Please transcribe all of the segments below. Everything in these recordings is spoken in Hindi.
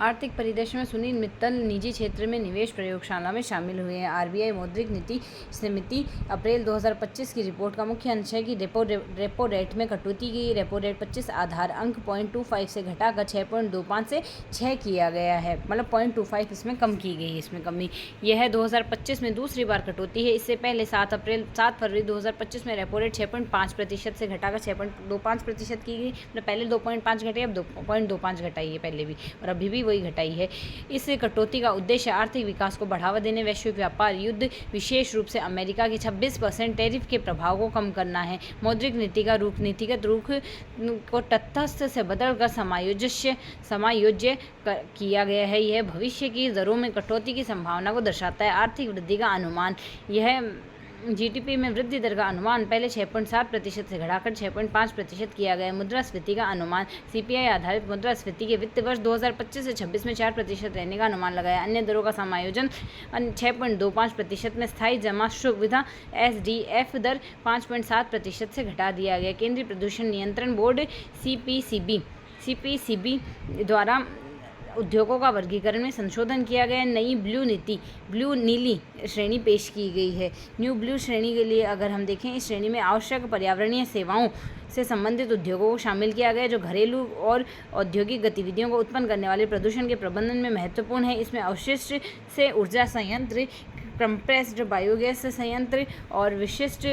आर्थिक परिदृश्य में सुनील मित्तल निजी क्षेत्र में निवेश प्रयोगशाला में शामिल हुए हैं। आरबीआई मौद्रिक नीति समिति अप्रैल 2025 की रिपोर्ट का मुख्य अंश है कि रेपो रेट में कटौती की। रेपो रेट 25 आधार अंक 0.25 से घटाकर 6.25 से 6 किया गया है, मतलब 0.25 इसमें कम की गई है। इसमें कमी यह है 2025 में दूसरी बार कटौती है। इससे पहले 7 फरवरी 2025 में रेपो रेट 6.5% से घटाकर 6.25% की गई। मतलब पहले 2.5 घटे, अब 2.25 घटाई है पहले भी, और अभी भी वही घटाई है। इस कटौती का उद्देश्य आर्थिक विकास को बढ़ावा देने, वैश्विक व्यापार युद्ध, विशेष रूप से अमेरिका के 26% टैरिफ के प्रभाव को कम करना है। मौद्रिक नीति का नीतिगत रुख को तटस्थ से बदलकर समायोज्य किया गया है। यह भविष्य की दरों में कटौती की संभावना को दर्शाता है। आर्थिक वृद्धि का अनुमान, यह जीडीपी में वृद्धि दर का अनुमान पहले 6.7% से घटाकर 6.5% किया गया है। मुद्रास्फीति का अनुमान, सीपीआई आधारित मुद्रास्फीति के वित्त वर्ष 2025 से 26 में 4% रहने का अनुमान लगाया। अन्य दरों का समायोजन 6.25% में स्थायी जमा सुविधा एसडीएफ दर 5.7% से घटा दिया गया। केंद्रीय प्रदूषण नियंत्रण बोर्ड सीपीसीबी द्वारा उद्योगों का वर्गीकरण में संशोधन किया गया। नई ब्लू नीली श्रेणी पेश की गई है। न्यू ब्लू श्रेणी के लिए अगर हम देखें, इस श्रेणी में आवश्यक पर्यावरणीय सेवाओं से संबंधित उद्योगों को शामिल किया गया, जो घरेलू और औद्योगिक गतिविधियों को उत्पन्न करने वाले प्रदूषण के प्रबंधन में महत्वपूर्ण है। इसमें अवशिष्ट से ऊर्जा संयंत्र, कंप्रेस्ड बायोगैस संयंत्र और विशिष्ट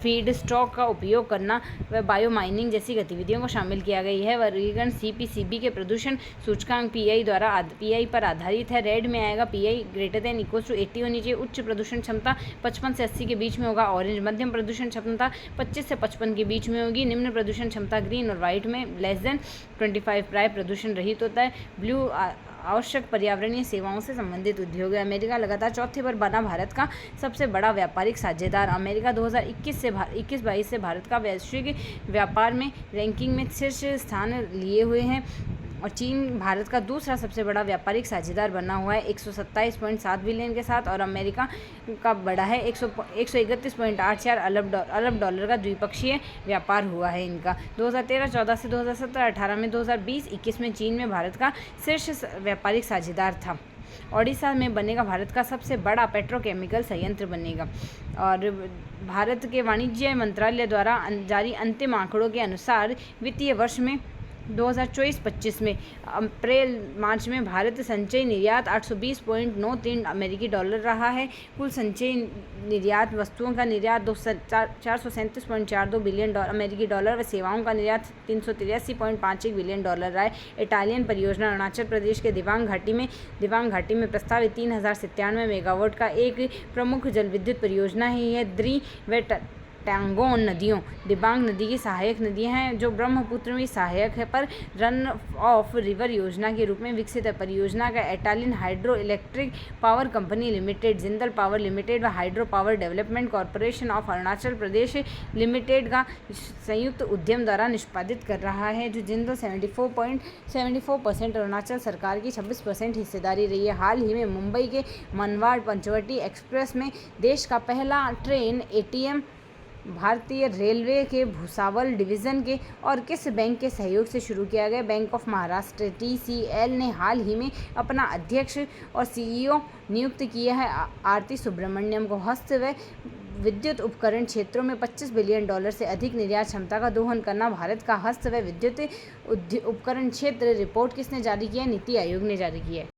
फीड स्टॉक का उपयोग करना व बायो माइनिंग जैसी गतिविधियों को शामिल किया गया है। वर्गीकरण सीपीसीबी के प्रदूषण सूचकांक पीआई पर आधारित है। रेड में आएगा पीआई > 80 होनी चाहिए। उच्च प्रदूषण क्षमता 55 से 80 के बीच में होगा। ऑरेंज मध्यम प्रदूषण क्षमता 25 से 55 के बीच में होगी। निम्न प्रदूषण क्षमता ग्रीन और व्हाइट में <25 प्राय प्रदूषण रहित होता है। ब्लू आवश्यक पर्यावरणीय सेवाओं से संबंधित उद्योग है। अमेरिका लगातार चौथे पर बना भारत का सबसे बड़ा व्यापारिक साझेदार। अमेरिका 2021-22 से भारत का वैश्विक व्यापार में रैंकिंग में शीर्ष स्थान लिए हुए हैं, और चीन भारत का दूसरा सबसे बड़ा व्यापारिक साझेदार बना हुआ है 127.7 बिलियन के साथ, और अमेरिका का बड़ा है 131.84 अरब डॉलर का द्विपक्षीय व्यापार हुआ है इनका। 2013-14 से 2017-18 में 2020-21 में चीन में भारत का शीर्ष व्यापारिक साझेदार था। ओडिशा में बनेगा भारत का सबसे बड़ा पेट्रोकेमिकल संयंत्र बनेगा। और भारत के वाणिज्य मंत्रालय द्वारा जारी अंतिम आंकड़ों के अनुसार वित्तीय वर्ष में 2024-25 में अप्रैल मार्च में भारत संचयी निर्यात 820.93 अमेरिकी डॉलर रहा है। कुल संचयी निर्यात वस्तुओं का निर्यात 437.42 बिलियन अमेरिकी डॉलर व सेवाओं का निर्यात 383.51 बिलियन डॉलर रहा है। इटालियन परियोजना अरुणाचल प्रदेश के दिबांग घाटी में प्रस्तावित 3097 मेगावाट का एक प्रमुख जल विद्युत परियोजना है। यह द्री व टैंगोन नदियों, दिबांग नदी की सहायक नदियां हैं, जो ब्रह्मपुत्र में सहायक है, पर रन ऑफ रिवर योजना के रूप में विकसित है। परियोजना का Italian hydro electric power company limited, Jindal power limited व hydro power development corporation of Arunachal Pradesh limited का संयुक्त उद्यम द्वारा निष्पादित कर रहा है, जो जिंदल 74% अरुणाचल सरकार की 26% हिस्सेदारी रही है। हाल ही में मुंबई के मनमाड़ पंचवटी एक्सप्रेस में देश का पहला ट्रेन एटीएम भारतीय रेलवे के भुसावल डिवीज़न के और किस बैंक के सहयोग से शुरू किया गया? बैंक ऑफ महाराष्ट्र TCL ने हाल ही में अपना अध्यक्ष और CEO नियुक्त किया है। आरती सुब्रमण्यम को हस्त व विद्युत उपकरण क्षेत्रों में $25 बिलियन से अधिक निर्यात क्षमता का दोहन करना। भारत का हस्त व विद्युत उपकरण क्षेत्र रिपोर्ट किसने जारी किया? नीति आयोग ने जारी किया है।